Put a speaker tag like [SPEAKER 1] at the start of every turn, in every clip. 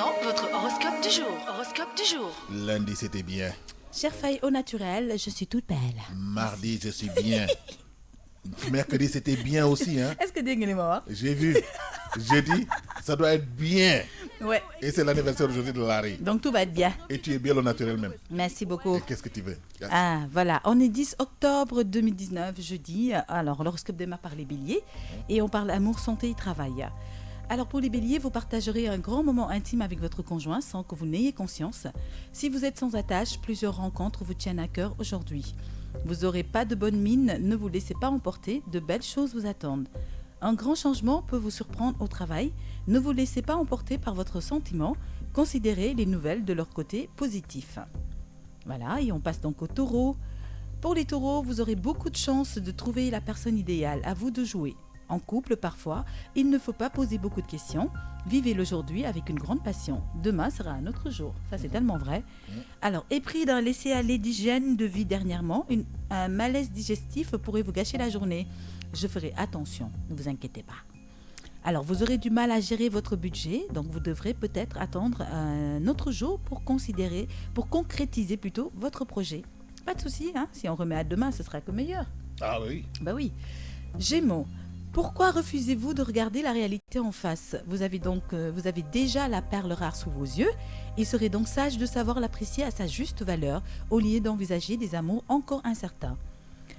[SPEAKER 1] maintenant, votre horoscope du jour. Horoscope du jour.
[SPEAKER 2] Lundi, c'était bien.
[SPEAKER 3] Chère feuille au naturel, je suis toute belle.
[SPEAKER 2] Mardi, je suis bien. Mercredi, c'était bien aussi. Hein?
[SPEAKER 3] Est-ce que dégg nga li ma wax?
[SPEAKER 2] J'ai vu. Jeudi, ça doit être bien.
[SPEAKER 3] Ouais.
[SPEAKER 2] Et c'est l'anniversaire aujourd'hui de Larry.
[SPEAKER 3] Donc tout va être bien.
[SPEAKER 2] Et tu es bien au naturel même.
[SPEAKER 3] Merci beaucoup.
[SPEAKER 2] Et qu'est-ce que tu veux?
[SPEAKER 3] Ah, voilà. On est 10 octobre 2019, jeudi. Alors, l'horoscope démarre par les béliers. Et on parle amour, santé et travail. Alors, pour les béliers, vous partagerez un grand moment intime avec votre conjoint sans que vous n'ayez conscience. Si vous êtes sans attache, plusieurs rencontres vous tiennent à cœur aujourd'hui. Vous n'aurez pas de bonne mine, ne vous laissez pas emporter, de belles choses vous attendent. Un grand changement peut vous surprendre au travail, ne vous laissez pas emporter par votre sentiment, considérez les nouvelles de leur côté positif. Voilà, et on passe donc aux taureaux. Pour les taureaux, vous aurez beaucoup de chance de trouver la personne idéale, à vous de jouer. En couple, parfois, il ne faut pas poser beaucoup de questions. Vivez l'aujourd'hui avec une grande passion. Demain sera un autre jour. Ça, c'est tellement vrai. Alors, épris d'un laisser-aller d'hygiène de vie dernièrement, un malaise digestif pourrait vous gâcher la journée. Je ferai attention, ne vous inquiétez pas. Alors, vous aurez du mal à gérer votre budget, donc vous devrez peut-être attendre un autre jour pour concrétiser plutôt votre projet. Pas de souci, hein, si on remet à demain, ce sera que meilleur.
[SPEAKER 2] Ah oui.
[SPEAKER 3] Bah oui. Gémeaux. Pourquoi refusez-vous de regarder la réalité en face ? Vous avez déjà la perle rare sous vos yeux. Il serait donc sage de savoir l'apprécier à sa juste valeur au lieu d'envisager des amours encore incertains.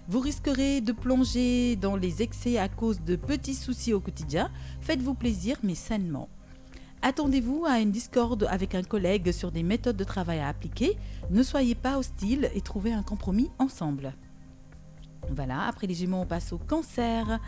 [SPEAKER 3] Vous risquerez de plonger dans les excès à cause de petits soucis au quotidien. Faites-vous plaisir, mais sainement. Attendez-vous à une discorde avec un collègue sur des méthodes de travail à appliquer. Ne soyez pas hostile et trouvez un compromis ensemble. Voilà, après les Gémeaux, on passe au Cancer.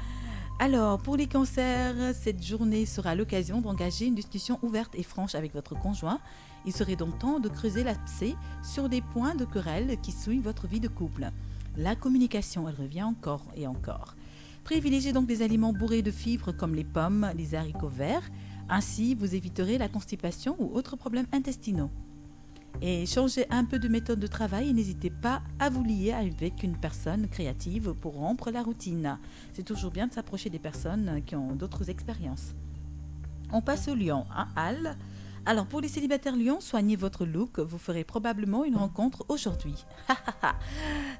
[SPEAKER 3] Alors, pour les cancers, cette journée sera l'occasion d'engager une discussion ouverte et franche avec votre conjoint. Il serait donc temps de creuser l'abcès sur des points de querelle qui souillent votre vie de couple. La communication, elle revient encore et encore. Privilégiez donc des aliments bourrés de fibres comme les pommes, les haricots verts. Ainsi, vous éviterez la constipation ou autres problèmes intestinaux. Et changez un peu de méthode de travail et n'hésitez pas à vous lier avec une personne créative pour rompre la routine. C'est toujours bien de s'approcher des personnes qui ont d'autres expériences. On passe au lion, hein, Al. Alors pour les célibataires lions, soignez votre look, vous ferez probablement une rencontre aujourd'hui.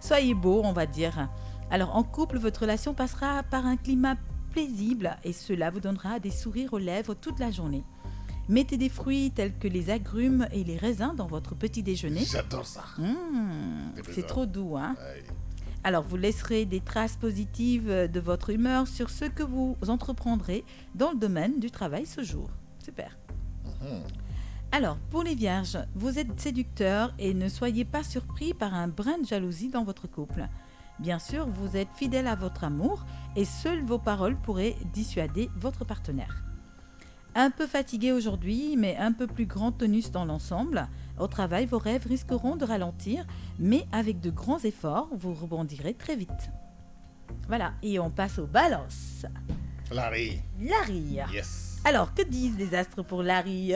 [SPEAKER 3] Soyez beau, on va dire. Alors en couple, votre relation passera par un climat paisible et cela vous donnera des sourires aux lèvres toute la journée. Mettez des fruits tels que les agrumes et les raisins dans votre petit déjeuner.
[SPEAKER 2] J'adore ça.
[SPEAKER 3] C'est trop doux, hein?
[SPEAKER 2] Aïe.
[SPEAKER 3] Alors, vous laisserez des traces positives de votre humeur sur ce que vous entreprendrez dans le domaine du travail ce jour. Super. Alors, pour les vierges, vous êtes séducteurs et ne soyez pas surpris par un brin de jalousie dans votre couple. Bien sûr, vous êtes fidèle à votre amour et seules vos paroles pourraient dissuader votre partenaire. Un peu fatigué aujourd'hui, mais un peu plus grand tonus dans l'ensemble. Au travail, vos rêves risqueront de ralentir, mais avec de grands efforts, vous rebondirez très vite. Voilà, et on passe aux balances.
[SPEAKER 2] Larry.
[SPEAKER 3] Larry.
[SPEAKER 2] Yes.
[SPEAKER 3] Alors, que disent les astres pour Larry?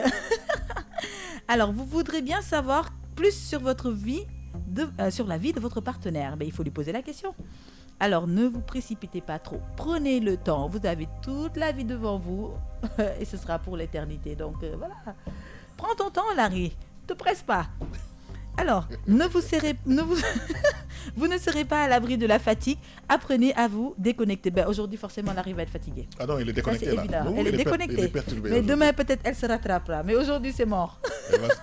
[SPEAKER 3] Alors, vous voudrez bien savoir plus sur votre vie, sur la vie de votre partenaire. Mais il faut lui poser la question. Alors, ne vous précipitez pas trop. Prenez le temps. Vous avez toute la vie devant vous et ce sera pour l'éternité. Donc, voilà. Prends ton temps, Larry. Ne te presse pas. Alors, vous ne serez pas à l'abri de la fatigue. Apprenez à vous déconnecter. Aujourd'hui, forcément, Larry va être fatigué.
[SPEAKER 2] Ah non, il est déconnecté
[SPEAKER 3] Ça, c'est
[SPEAKER 2] là.
[SPEAKER 3] évident.
[SPEAKER 2] Non,
[SPEAKER 3] Elle est
[SPEAKER 2] il
[SPEAKER 3] déconnectée.
[SPEAKER 2] est perturbé
[SPEAKER 3] Mais
[SPEAKER 2] aujourd'hui.
[SPEAKER 3] demain, peut-être, elle se rattrapera. Mais aujourd'hui, c'est mort.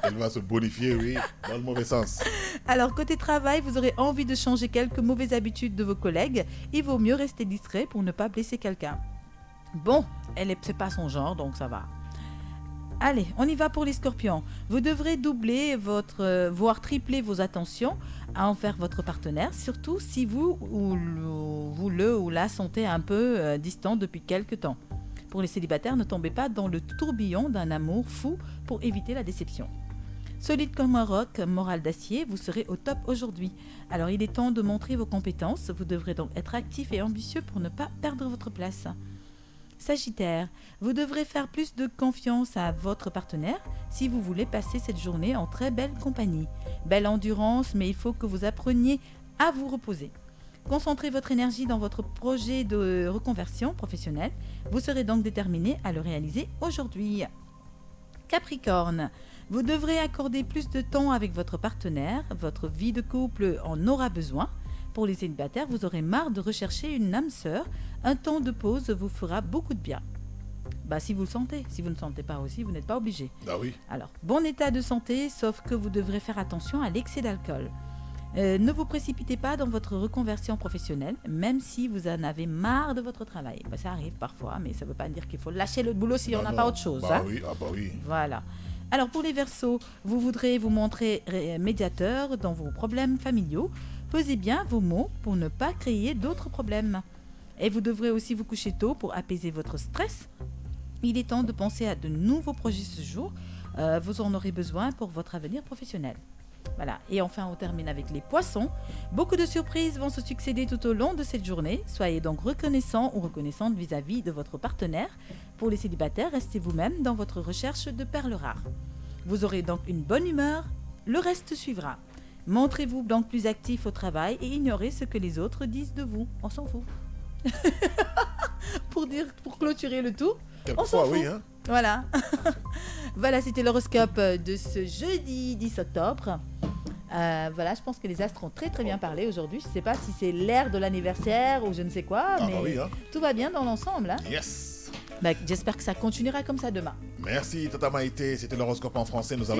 [SPEAKER 2] Elle va se bonifier, oui, dans le mauvais sens.
[SPEAKER 3] Alors, côté travail, vous aurez envie de changer quelques mauvaises habitudes de vos collègues. Il vaut mieux rester distrait pour ne pas blesser quelqu'un. Bon, c'est pas son genre, donc ça va. Allez, on y va pour les scorpions. Vous devrez doubler voire tripler vos attentions envers votre partenaire, surtout si vous ou la sentez un peu distant depuis quelque temps. Pour les célibataires, ne tombez pas dans le tourbillon d'un amour fou pour éviter la déception. Solide comme un roc, moral d'acier, vous serez au top aujourd'hui. Alors il est temps de montrer vos compétences, vous devrez donc être actif et ambitieux pour ne pas perdre votre place. Sagittaire, vous devrez faire plus de confiance à votre partenaire si vous voulez passer cette journée en très belle compagnie. Belle endurance, mais il faut que vous appreniez à vous reposer. Concentrez votre énergie dans votre projet de reconversion professionnelle. Vous serez donc déterminé à le réaliser aujourd'hui. Capricorne, vous devrez accorder plus de temps avec votre partenaire. Votre vie de couple en aura besoin. Pour les célibataires, vous aurez marre de rechercher une âme sœur. Un temps de pause vous fera beaucoup de bien. Si vous le sentez. Si vous ne le sentez pas aussi, vous n'êtes pas obligé.
[SPEAKER 2] Ah oui.
[SPEAKER 3] Alors, bon état de santé, sauf que vous devrez faire attention à l'excès d'alcool. Ne vous précipitez pas dans votre reconversion professionnelle, même si vous en avez marre de votre travail. Ça arrive parfois, mais ça ne veut pas dire qu'il faut lâcher le boulot si on n'a pas autre chose.
[SPEAKER 2] Oui, oui.
[SPEAKER 3] Voilà. Alors, pour les Verseaux, vous voudrez vous montrer médiateur dans vos problèmes familiaux. Pesez bien vos mots pour ne pas créer d'autres problèmes. Et vous devrez aussi vous coucher tôt pour apaiser votre stress. Il est temps de penser à de nouveaux projets ce jour. Vous en aurez besoin pour votre avenir professionnel. Voilà. Et enfin, on termine avec les Poissons. Beaucoup de surprises vont se succéder tout au long de cette journée. Soyez donc reconnaissants ou reconnaissantes vis-à-vis de votre partenaire. Pour les célibataires, restez vous-même dans votre recherche de perles rares. Vous aurez donc une bonne humeur. Le reste suivra. Montrez-vous donc plus actif au travail et ignorez ce que les autres disent de vous. On s'en fout. Pour clôturer le tout, on s'en fout.
[SPEAKER 2] Oui, hein?
[SPEAKER 3] Voilà. Voilà, c'était l'horoscope de ce jeudi 10 octobre. Voilà, je pense que les astres ont très très bien parlé aujourd'hui. Je ne sais pas si c'est l'ère de l'anniversaire ou je ne sais quoi, mais
[SPEAKER 2] oui, hein?
[SPEAKER 3] tout va bien dans l'ensemble. Hein?
[SPEAKER 2] Yes.
[SPEAKER 3] J'espère que ça continuera comme ça demain.
[SPEAKER 2] Merci, Tata Maïté. C'était l'horoscope en français. Nous allons